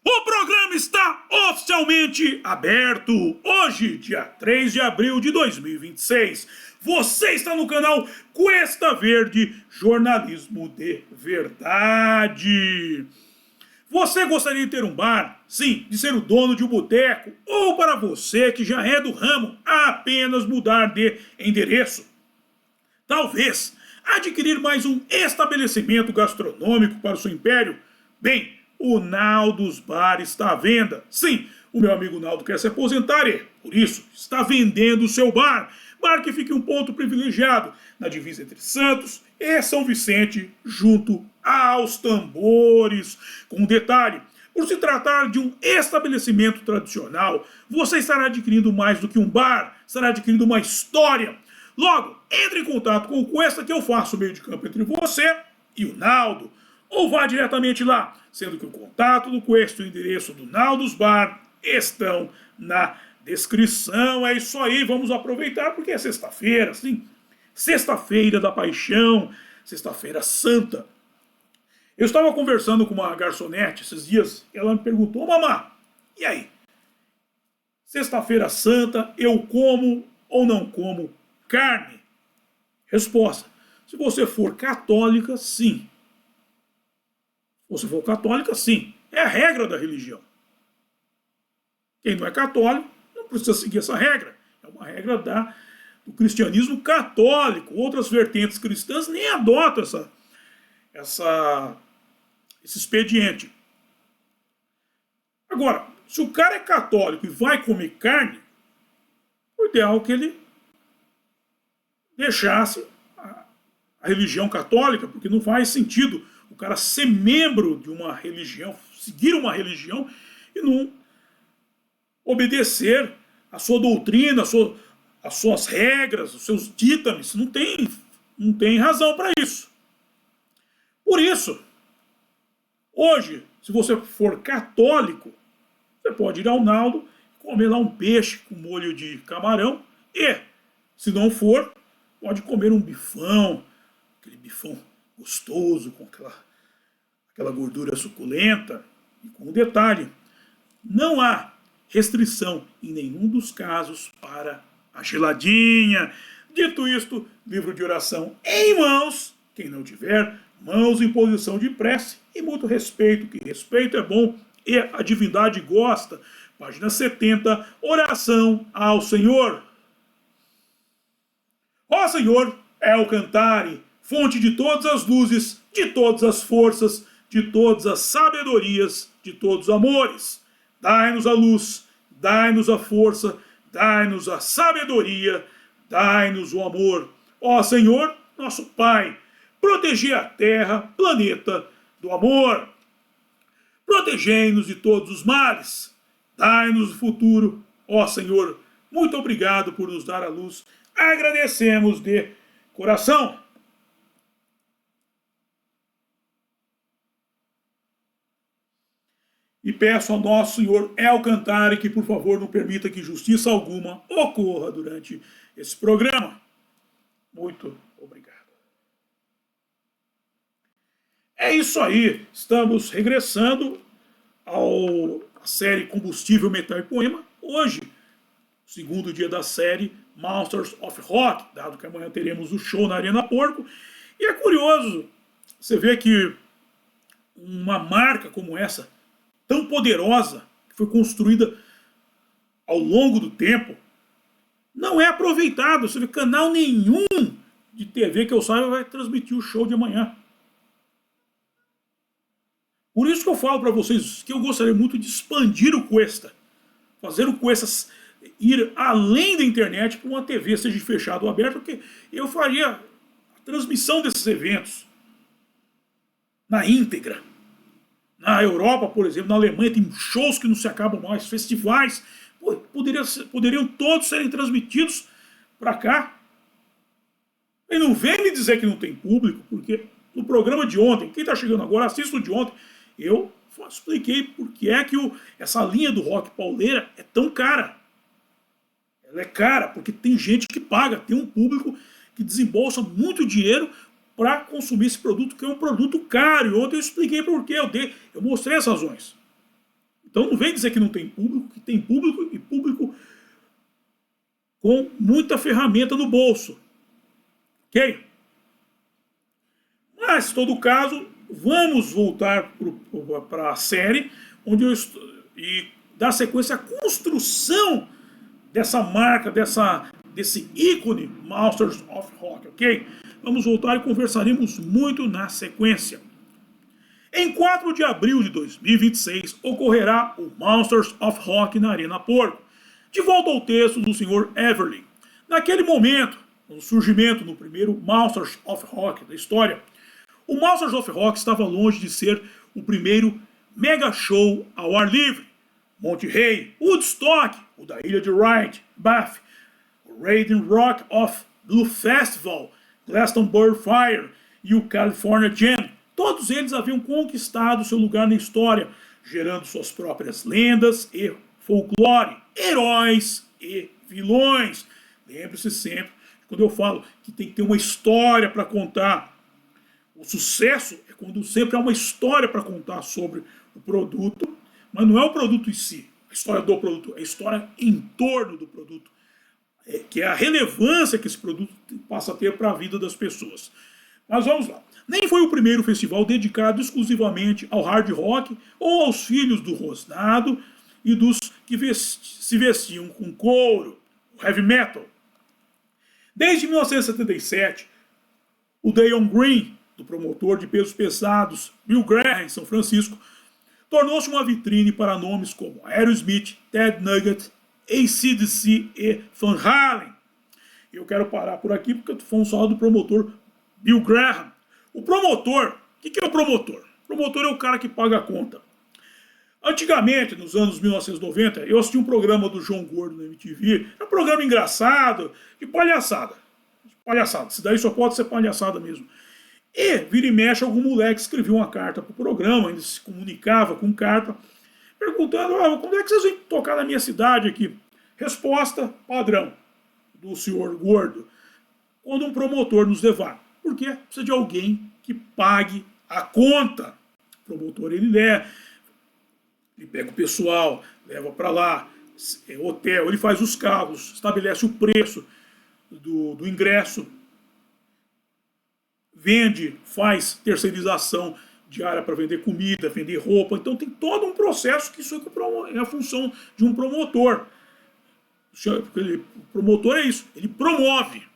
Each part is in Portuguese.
O programa está oficialmente aberto. Hoje, dia 3 de abril de 2026. Você está no canal Cuesta Verde, jornalismo de verdade. Você gostaria de ter um bar? Sim, de ser o dono de um boteco? Ou para você que já é do ramo, apenas mudar de endereço? Talvez adquirir mais um estabelecimento gastronômico para o seu império? Bem, o Naldos Bar está à venda. Sim, o meu amigo Naldo quer se aposentar e, por isso, está vendendo o seu bar. Bar que fica em um ponto privilegiado, na divisa entre Santos e São Vicente, junto aos tambores. Com um detalhe, por se tratar de um estabelecimento tradicional, você estará adquirindo mais do que um bar, estará adquirindo uma história. Logo, entre em contato com o Cuesta que eu faço o meio de campo entre você e o Naldo. Ou vá diretamente lá, sendo que o contato do Cuesta e o endereço do Naldos Bar estão na descrição. É isso aí, vamos aproveitar porque é sexta-feira, sim. Sexta-feira da paixão, sexta-feira santa. Eu estava conversando com uma garçonete esses dias e ela me perguntou: mamá, e aí? Sexta-feira santa, eu como ou não como carne? Resposta: se você for católica, sim. Se você for católica, sim. É a regra da religião. Quem não é católico não precisa seguir essa regra. É uma regra do cristianismo católico. Outras vertentes cristãs nem adotam esse expediente. Agora, se o cara é católico e vai comer carne, o ideal é que ele deixasse a religião católica, porque não faz sentido o cara ser membro de uma religião, seguir uma religião e não obedecer a sua doutrina, as suas regras, os seus dítames. Não tem razão para isso. Por isso, hoje, se você for católico, você pode ir ao Naldo, comer lá um peixe com molho de camarão e, se não for, pode comer um bifão, aquele bifão gostoso, com aquela gordura suculenta. E com um detalhe, não há restrição em nenhum dos casos para a geladinha. Dito isto, livro de oração em mãos. Quem não tiver, mãos em posição de prece e muito respeito, que respeito é bom e a divindade gosta. Página 70, oração ao Senhor. Ó Senhor, é o cantare, fonte de todas as luzes, de todas as forças, de todas as sabedorias, de todos os amores. Dai-nos a luz, dai-nos a força, dai-nos a sabedoria, dai-nos o amor. Ó Senhor, nosso Pai, protegei a terra, planeta do amor. Protegei-nos de todos os males. Dai-nos o futuro. Ó Senhor, muito obrigado por nos dar a luz. Agradecemos de coração. E peço ao nosso Senhor El Cantare que, por favor, não permita que justiça alguma ocorra durante esse programa. Muito obrigado. É isso aí. Estamos regressando à série Combustível, Metal e Poema. Hoje, segundo dia da série Monsters of Rock, dado que amanhã teremos o show na Arena Porco. E é curioso você ver que uma marca como essa, tão poderosa, que foi construída ao longo do tempo, não é aproveitado. Você vê, canal nenhum de TV que eu saiba vai transmitir o show de amanhã. Por isso que eu falo para vocês que eu gostaria muito de expandir o Cuesta, fazer o Cuesta ir além da internet para uma TV, seja fechada ou aberta, porque eu faria a transmissão desses eventos na íntegra. Na Europa, por exemplo, na Alemanha, tem shows que não se acabam mais, festivais. Pô, poderiam todos serem transmitidos para cá. E não vem me dizer que não tem público, porque no programa de ontem, quem está chegando agora, assista o de ontem, eu expliquei por que é que essa linha do rock pauleira é tão cara. Ela é cara porque tem gente que paga, tem um público que desembolsa muito dinheiro para consumir esse produto, que é um produto caro. E ontem eu expliquei por quê, eu mostrei as razões. Então não vem dizer que não tem público, que tem público e público com muita ferramenta no bolso. Ok? Mas, em todo caso, vamos voltar para a série, onde eu estou, e dar sequência à construção dessa marca, desse ícone Masters of Rock, ok? Vamos voltar e conversaremos muito na sequência. Em 4 de abril de 2026, ocorrerá o Masters of Rock na Arena Porco. De volta ao texto do Sr. Everly. Naquele momento, no surgimento do primeiro Masters of Rock da história, o Masters of Rock estava longe de ser o primeiro mega show ao ar livre. Monte Rei, Woodstock, o da Ilha de Wright, Bath, o Reading Rock of Blue Festival, Glastonbury Fire e o California Jam, todos eles haviam conquistado seu lugar na história, gerando suas próprias lendas e folclore, heróis e vilões. Lembre-se sempre, quando eu falo que tem que ter uma história para contar, o sucesso é quando sempre há uma história para contar sobre o produto, mas não é o produto em si, a história do produto, é a história em torno do produto, que é a relevância que esse produto passa a ter para a vida das pessoas. Mas vamos lá. Nem foi o primeiro festival dedicado exclusivamente ao hard rock ou aos filhos do rosnado e dos que se vestiam com couro, o heavy metal. Desde 1977, o Deion Green, do promotor de pesos pesados Bill Graham em São Francisco, tornou-se uma vitrine para nomes como Aerosmith, Ted Nugget, AC/DC e Van Halen. Eu quero parar por aqui porque eu estou falando só do promotor Bill Graham. O promotor, o que é o promotor? O promotor é o cara que paga a conta. Antigamente, nos anos 1990, eu assisti um programa do João Gordo na MTV. É um programa engraçado, de palhaçada. Isso daí só pode ser palhaçada mesmo. E, vira e mexe, algum moleque escreveu uma carta pro programa, ainda se comunicava com carta, perguntando, quando é que vocês vêm tocar na minha cidade aqui? Resposta padrão do senhor Gordo. Quando um promotor nos levar. Porque precisa de alguém que pague a conta. O promotor, ele pega o pessoal, leva para lá, hotel, ele faz os carros, estabelece o preço do ingresso, vende, faz terceirização diária para vender comida, vender roupa. Então tem todo um processo que isso é a função de um promotor. O promotor é isso, ele promove.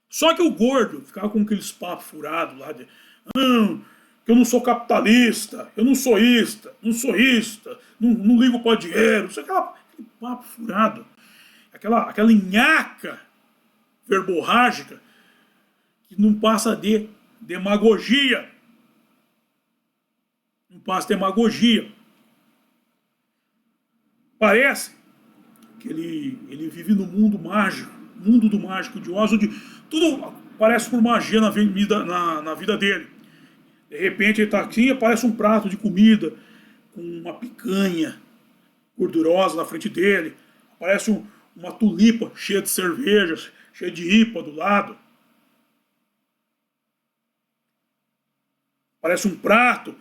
Só que o Gordo ficava com aqueles papos furados lá de que eu não sou capitalista, eu não sou isto, não ligo para dinheiro. Isso é aquele papo furado, aquela nhaca verborrágica que não passa de demagogia. Não passa de demagogia. Parece que ele vive no mundo mágico, mundo do mágico de Oz, onde tudo parece por magia na vida dele. De repente ele está aqui e aparece um prato de comida com uma picanha gordurosa na frente dele. Aparece uma tulipa cheia de cervejas, cheia de IPA do lado. Parece um prato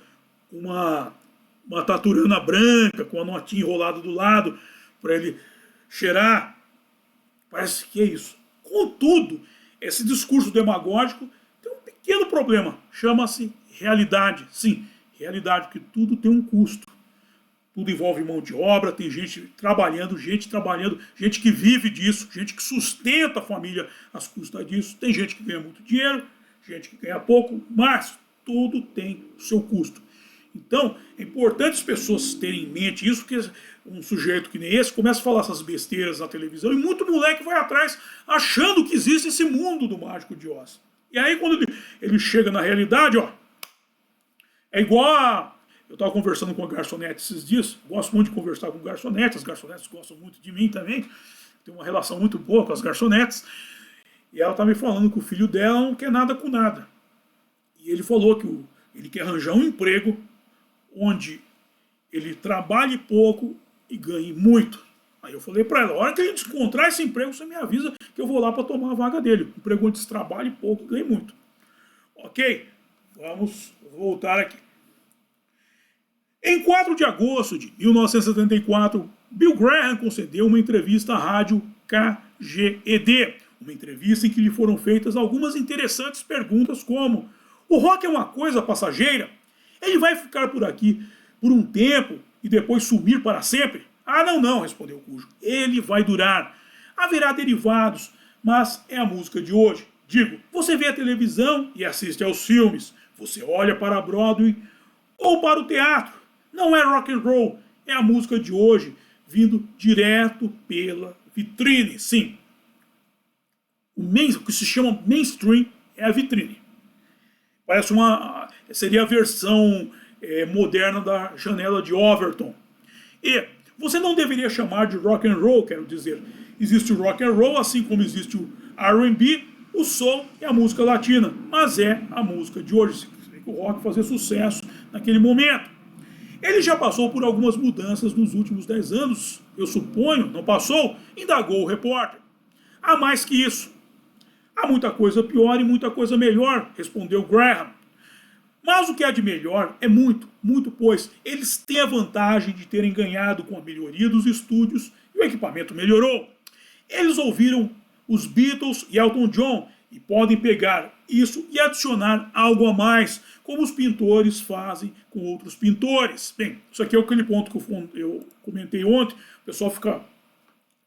com uma taturana branca, com a notinha enrolada do lado, para ele cheirar. Parece que é isso. Contudo, esse discurso demagógico tem um pequeno problema. Chama-se realidade. Sim, realidade, porque tudo tem um custo. Tudo envolve mão de obra, tem gente trabalhando, gente que vive disso, gente que sustenta a família às custas disso. Tem gente que ganha muito dinheiro, gente que ganha pouco, mas tudo tem o seu custo. Então, é importante as pessoas terem em mente isso, porque um sujeito que nem esse começa a falar essas besteiras na televisão e muito moleque vai atrás achando que existe esse mundo do Mágico de Oz. E aí quando ele chega na realidade, é igual a... Eu estava conversando com a garçonete esses dias, gosto muito de conversar com garçonetes, as garçonetes gostam muito de mim também, tenho uma relação muito boa com as garçonetes, e ela está me falando que o filho dela não quer nada com nada. E ele falou que ele quer arranjar um emprego onde ele trabalhe pouco e ganhe muito. Aí eu falei para ela, a hora que a gente encontrar esse emprego, você me avisa que eu vou lá para tomar a vaga dele. Um emprego onde se trabalhe pouco e ganhe muito. Ok? Vamos voltar aqui. Em 4 de agosto de 1974, Bill Graham concedeu uma entrevista à rádio KGED, uma entrevista em que lhe foram feitas algumas interessantes perguntas como: o rock é uma coisa passageira? Ele vai ficar por aqui por um tempo e depois sumir para sempre? Ah, não, respondeu Cujo. Ele vai durar. Haverá derivados, mas é a música de hoje. Digo, você vê a televisão e assiste aos filmes. Você olha para a Broadway ou para o teatro. Não é rock and roll, é a música de hoje, vindo direto pela vitrine. Sim, o que se chama mainstream é a vitrine. Seria a versão moderna da janela de Overton. E você não deveria chamar de rock and roll, quero dizer. Existe o rock and roll, assim como existe o R&B, o soul e a música latina. Mas é a música de hoje. O rock fazia sucesso naquele momento. Ele já passou por algumas mudanças nos últimos 10 anos, eu suponho, não passou? Indagou o repórter. Há mais que isso. Há muita coisa pior e muita coisa melhor, respondeu Graham. Mas o que há de melhor é muito, pois eles têm a vantagem de terem ganhado com a melhoria dos estúdios e o equipamento melhorou. Eles ouviram os Beatles e Elton John e podem pegar isso e adicionar algo a mais, como os pintores fazem com outros pintores. Bem, isso aqui é aquele ponto que eu comentei ontem. O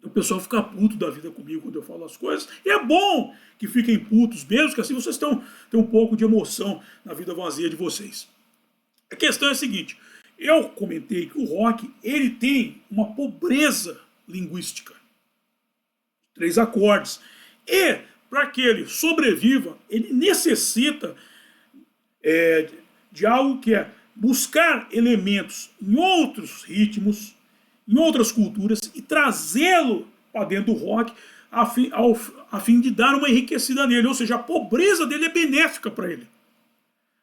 pessoal fica puto da vida comigo quando eu falo as coisas. E é bom que fiquem putos mesmo, que assim vocês têm um pouco de emoção na vida vazia de vocês. A questão é a seguinte. Eu comentei que o rock ele tem uma pobreza linguística. 3 acordes. E para que ele sobreviva, ele necessita de algo que é buscar elementos em outros ritmos, em outras culturas e trazê-lo para dentro do rock a fim de dar uma enriquecida nele. Ou seja, a pobreza dele é benéfica para ele.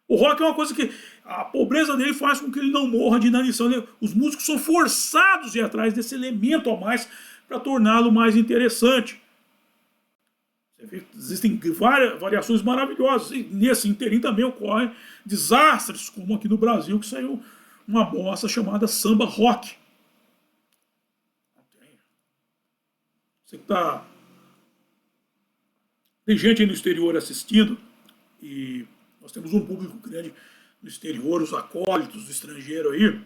O rock é uma coisa que a pobreza dele faz com que ele não morra de inanição. Os músicos são forçados a ir atrás desse elemento a mais para torná-lo mais interessante. Existem várias variações maravilhosas. E nesse interim também ocorrem desastres, como aqui no Brasil, que saiu uma bossa chamada samba rock. Você que tá... Tem gente aí no exterior assistindo, e nós temos um público grande no exterior, os acólitos do estrangeiro aí,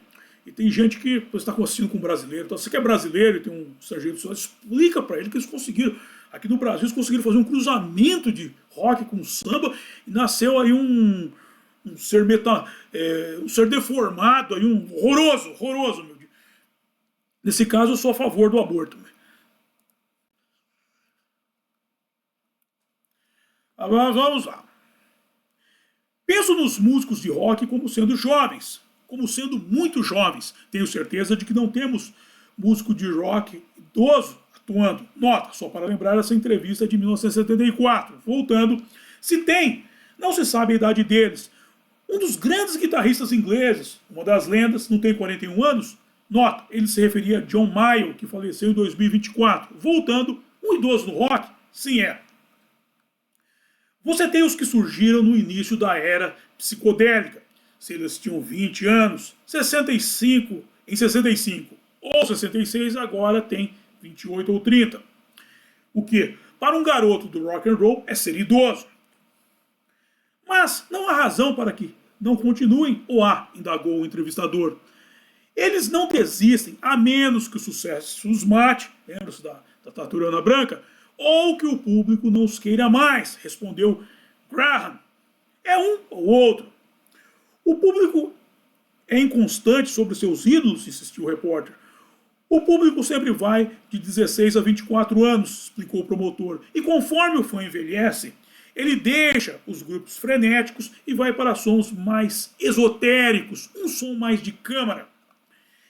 e tem gente que está assistindo com um brasileiro. Então, você que é brasileiro e tem um estrangeiro, explica para ele que eles conseguiram. Aqui no Brasil eles conseguiram fazer um cruzamento de rock com samba e nasceu aí um ser um ser deformado, aí horroroso, meu Deus. Nesse caso eu sou a favor do aborto. Mas vamos lá. Penso nos músicos de rock como sendo jovens, como sendo muito jovens. Tenho certeza de que não temos músico de rock idoso atuando. Nota, só para lembrar essa entrevista de 1974. Voltando, se tem, não se sabe a idade deles. Um dos grandes guitarristas ingleses, uma das lendas, não tem 41 anos? Nota, ele se referia a John Mayall, que faleceu em 2024. Voltando, um idoso no rock? Sim, é. Você tem os que surgiram no início da era psicodélica. Se eles tinham 20 anos, 65 ou 66, agora tem 28 ou 30. O que, para um garoto do rock and roll, é ser idoso. Mas não há razão para que não continuem, ou há, indagou o entrevistador. Eles não desistem, a menos que o sucesso os mate, lembra-se da Taturana Branca, ou que o público não os queira mais, respondeu Graham. É um ou outro. O público é inconstante sobre seus ídolos, insistiu o repórter. O público sempre vai de 16 a 24 anos, explicou o promotor. E conforme o fã envelhece, ele deixa os grupos frenéticos e vai para sons mais esotéricos, um som mais de câmara.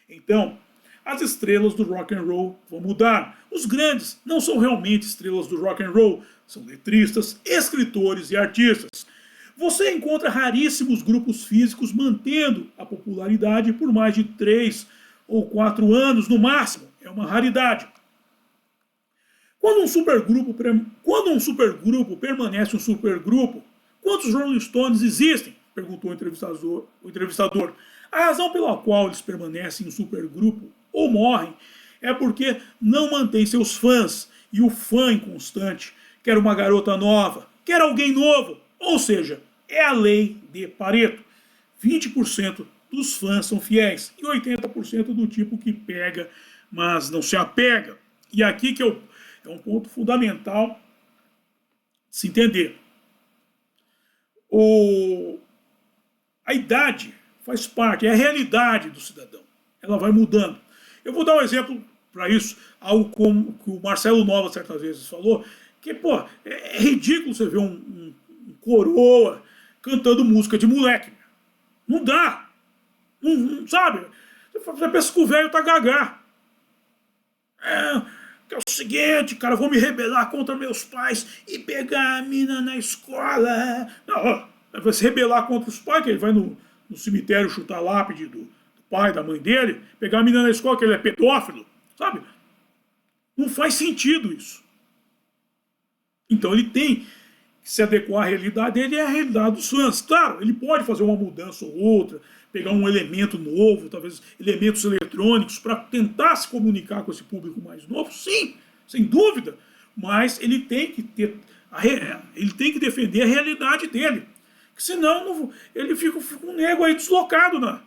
Então, as estrelas do rock and roll vão mudar. Os grandes não são realmente estrelas do rock and roll, são letristas, escritores e artistas. Você encontra raríssimos grupos físicos mantendo a popularidade por mais de 3 ou 4 anos no máximo. É uma raridade. Quando um supergrupo permanece um supergrupo, quantos Rolling Stones existem? Perguntou o entrevistador. A razão pela qual eles permanecem em um supergrupo ou morrem é porque não mantém seus fãs, e o fã inconstante quer uma garota nova, quer alguém novo, ou seja, é a lei de Pareto. 20% dos fãs são fiéis e 80% do tipo que pega, mas não se apega. E aqui que é um ponto fundamental de se entender. A idade faz parte, é a realidade do cidadão. Ela vai mudando. Eu vou dar um exemplo para isso, algo como que o Marcelo Nova certas vezes falou, que, pô, é ridículo você ver um coroa cantando música de moleque. Não dá. Não, sabe? Você pensa que o velho tá gagá. Que é o seguinte, cara, eu vou me rebelar contra meus pais e pegar a mina na escola. Não, vai se rebelar contra os pais, que ele vai no cemitério chutar a lápide do pai, da mãe dele, pegar a mina na escola, que ele é pedófilo, sabe? Não faz sentido isso. Então ele tem que se adequar à realidade dele e à realidade dos fãs. Claro, ele pode fazer uma mudança ou outra, pegar um elemento novo, talvez elementos eletrônicos, para tentar se comunicar com esse público mais novo, sim, sem dúvida, mas ele tem que ter ele tem que defender a realidade dele, porque senão ele fica um nego aí deslocado, né?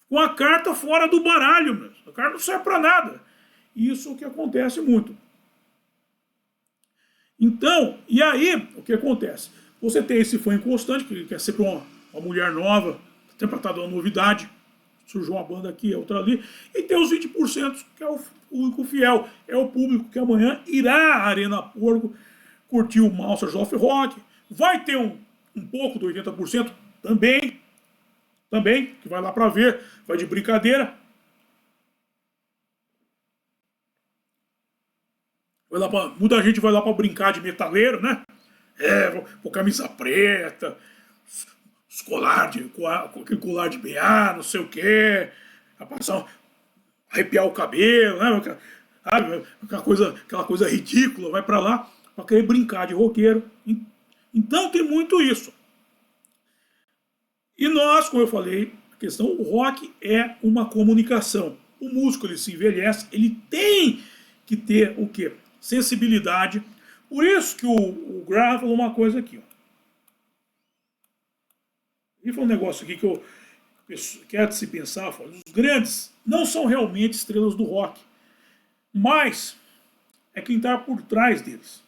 Com a carta fora do baralho, mesmo. A carta não serve para nada. Isso é o que acontece muito. Então, e aí, o que acontece? Você tem esse fã inconstante, que é sempre uma mulher nova, sempre está dando novidade, surgiu uma banda aqui, outra ali, e tem os 20% que é o público fiel, é o público que amanhã irá à Arena Porco curtir o Monsters of Rock, vai ter um pouco do 80% também, que vai lá para ver, vai de brincadeira. Muita gente vai lá para brincar de metaleiro, né? Com camisa preta, com aquele colar de BA, não sei o quê, arrepiar o cabelo, né? Aquela coisa ridícula, vai para lá para querer brincar de roqueiro. Então tem muito isso. E nós, como eu falei, a questão, o rock é uma comunicação. O músico, ele se envelhece, ele tem que ter o quê? Sensibilidade. Por isso que o Graham falou uma coisa aqui. Ó. Ele falou um negócio aqui que é de se pensar. Falou, os grandes não são realmente estrelas do rock, mas é quem está por trás deles.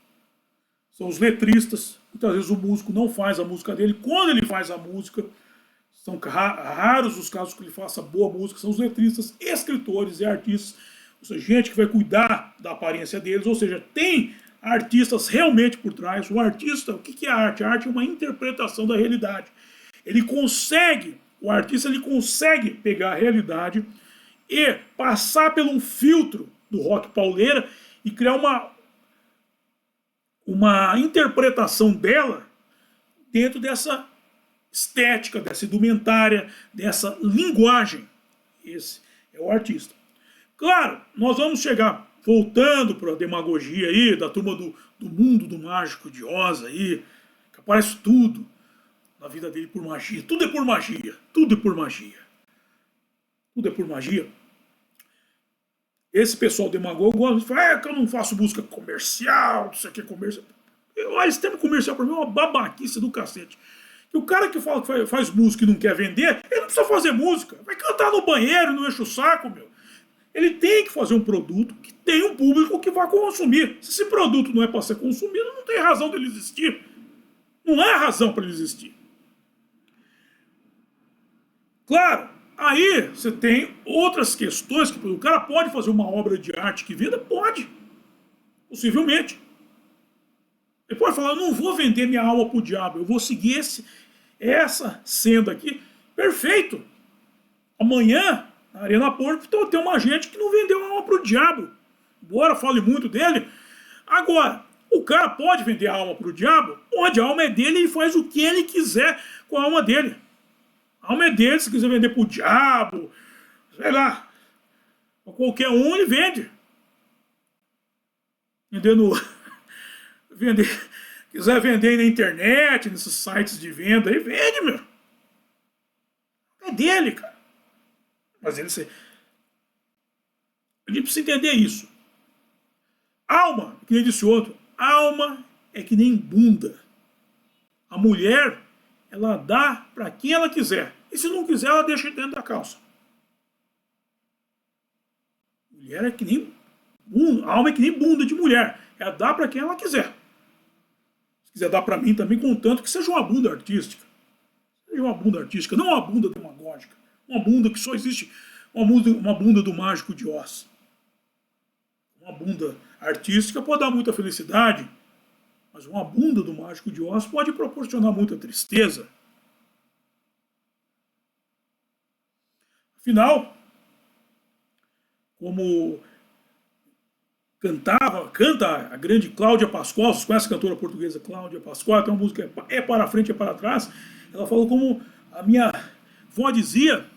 São os letristas. Muitas vezes o músico não faz a música dele. Quando ele faz a música, são raros os casos que ele faça boa música. São os letristas, escritores e artistas. Ou seja, gente que vai cuidar da aparência deles. Ou seja, tem artistas realmente por trás. O artista, o que é arte? A arte é uma interpretação da realidade. O artista ele consegue pegar a realidade e passar por um filtro do rock pauleira e criar uma interpretação dela dentro dessa estética, dessa indumentária, dessa linguagem. Esse é o artista. Claro, nós vamos chegar, voltando para a demagogia aí, da turma do mundo do mágico de Oz aí, que aparece tudo na vida dele por magia. Tudo é por magia. Tudo é por magia. Tudo é por magia. Esse pessoal demagogo gosta de falar que eu não faço música comercial, isso aqui é comercial. Esse termo comercial para mim é uma babaquice do cacete. E o cara que fala que faz música e não quer vender, ele não precisa fazer música. Vai cantar no banheiro, não enche o saco, meu. Ele tem que fazer um produto que tem um público que vai consumir. Se esse produto não é para ser consumido, não tem razão dele existir. Não há razão para ele existir. Claro, aí você tem outras questões que o cara pode fazer uma obra de arte que venda? Pode. Possivelmente. Ele pode falar, eu não vou vender minha alma pro diabo, eu vou seguir essa senda aqui. Perfeito. Amanhã, na Arena Porco, tem uma gente que não vendeu a alma pro diabo. Embora fale muito dele. Agora, o cara pode vender a alma pro diabo? Pode, a alma é dele e ele faz o que ele quiser com a alma dele. A alma é dele, se quiser vender pro diabo, sei lá, pra qualquer um ele vende. Quiser vender aí na internet, nesses sites de venda, aí vende, meu. Não é dele, cara. Mas a gente precisa entender isso. Alma, que nem disse outro, alma é que nem bunda. A mulher, ela dá para quem ela quiser. E se não quiser, ela deixa dentro da calça. Mulher é que nem bunda, alma é que nem bunda de mulher. Ela dá para quem ela quiser. Se quiser dar para mim também, contanto que seja uma bunda artística. Seja uma bunda artística, não uma bunda demagógica. Uma bunda que só existe, uma bunda do Mágico de Oz. Uma bunda artística pode dar muita felicidade, mas uma bunda do Mágico de Oz pode proporcionar muita tristeza. Afinal, como canta a grande Cláudia Pascoal, vocês conhecem a cantora portuguesa Cláudia Pascoal, tem uma música É para frente, é para trás. Ela falou como a minha vó dizia,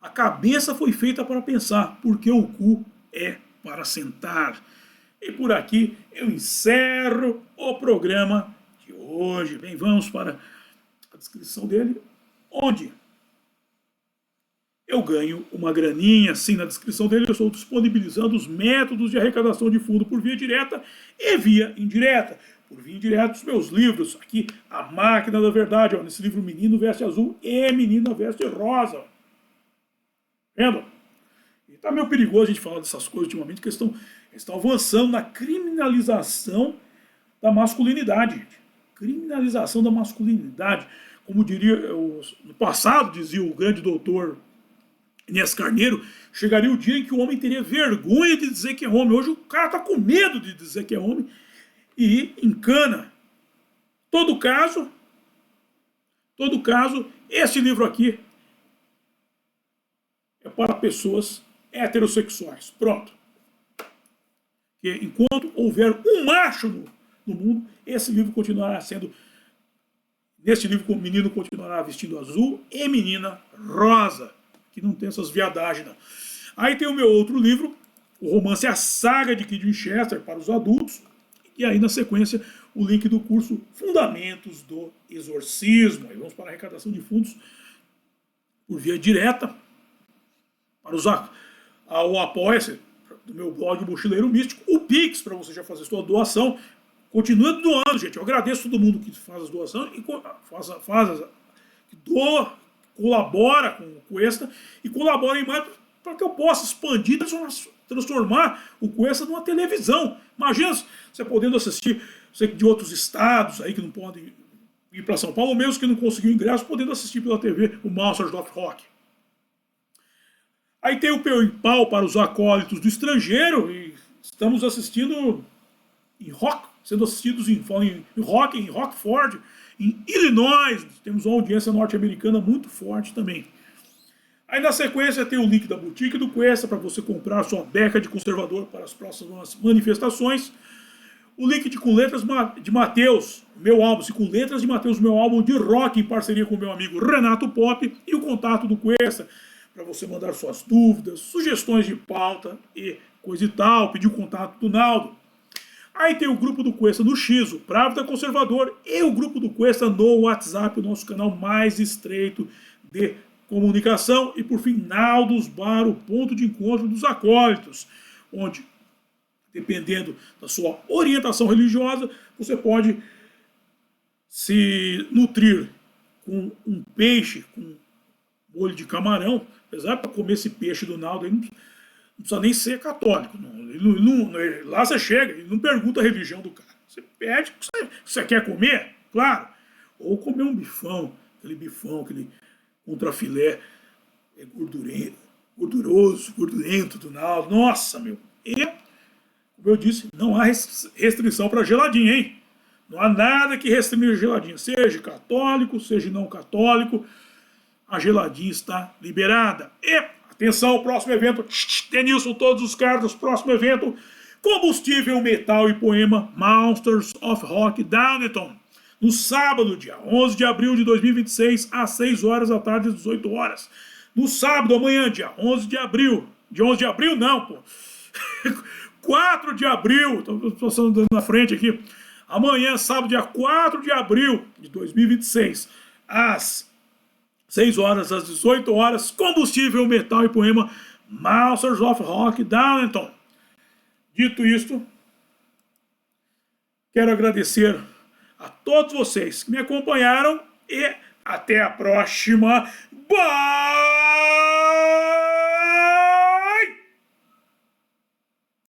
a cabeça foi feita para pensar, porque o cu é para sentar. E por aqui eu encerro o programa de hoje. Bem, vamos para a descrição dele, onde eu ganho uma graninha. Sim, na descrição dele eu estou disponibilizando os métodos de arrecadação de fundo por via direta e via indireta. Por via indireta, os meus livros. Aqui, A Máquina da Verdade. Ó, nesse livro, Menino Veste Azul e Menina Veste Rosa. Vendo? E tá meio perigoso a gente falar dessas coisas ultimamente, que eles estão avançando na criminalização da masculinidade, gente. Criminalização da masculinidade. Como diria, no passado, dizia o grande doutor Inês Carneiro, chegaria o dia em que o homem teria vergonha de dizer que é homem. Hoje o cara tá com medo de dizer que é homem e encana. Todo caso, esse livro aqui é para pessoas heterossexuais. Pronto. Que enquanto houver um macho no mundo, esse livro continuará sendo... Neste livro, o menino continuará vestindo azul e menina rosa. Que não tem essas viadagens, não. Aí tem o meu outro livro, o romance A Saga de Kid Winchester para os adultos. E aí, na sequência, o link do curso Fundamentos do Exorcismo. Aí vamos para a arrecadação de fundos por via direta. Para usar o Apoia-se do meu blog Mochileiro Místico. O Pix, para você já fazer sua doação. Continua doando, gente. Eu agradeço todo mundo que faz as doações e doa, colabora com o Cuesta e colabora em mais para que eu possa expandir, transformar o Cuesta numa televisão. Imagina você podendo assistir, você de outros estados aí que não podem ir para São Paulo, mesmo que não conseguiu ingresso, podendo assistir pela TV o Masters of Rock. Aí tem o PayPal para os acólitos do estrangeiro e estamos assistindo sendo assistidos em Rockford, em Illinois. Temos uma audiência norte-americana muito forte também. Aí na sequência tem o link da boutique do Cuesta para você comprar sua beca de conservador para as próximas manifestações. O link com letras de Mateus, meu álbum, com letras de Mateus, meu álbum de rock em parceria com meu amigo Renato Pop, e o contato do Cuesta para você mandar suas dúvidas, sugestões de pauta e coisa e tal, pedir o contato do Naldo. Aí tem o grupo do Cuesta no X, o Pravda Conservador, e o grupo do Cuesta no WhatsApp, o nosso canal mais estreito de comunicação. E por fim, Naldos Bar, o ponto de encontro dos acólitos, onde, dependendo da sua orientação religiosa, você pode se nutrir com um peixe, com molho de camarão. Apesar de comer esse peixe do Naldo, ele não precisa nem ser católico. Lá você chega e não pergunta a religião do cara. Você pede o que você quer comer, claro. Ou comer um bifão, aquele contrafilé gorduroso, gordurento do Naldo. Nossa, meu. E, como eu disse, não há restrição para geladinha, hein? Não há nada que restrinja a geladinha. Seja católico, seja não católico, a geladinha está liberada. E, atenção, o próximo evento, Denilson, todos os cartas, próximo evento, Combustível, Metal e Poema, Monsters of Rock, Downingtown, no sábado, dia 11 de abril de 2026, às 6 horas da tarde, às 18 horas. No sábado, amanhã, dia 11 de abril, dia 11 de abril não, pô, 4 de abril, estou passando na frente aqui, amanhã, sábado, dia 4 de abril de 2026, às 6 horas às 18 horas, Combustível, Metal e Poema, Masters of Rock, Downington. Dito isto, quero agradecer a todos vocês que me acompanharam e até a próxima. Bye!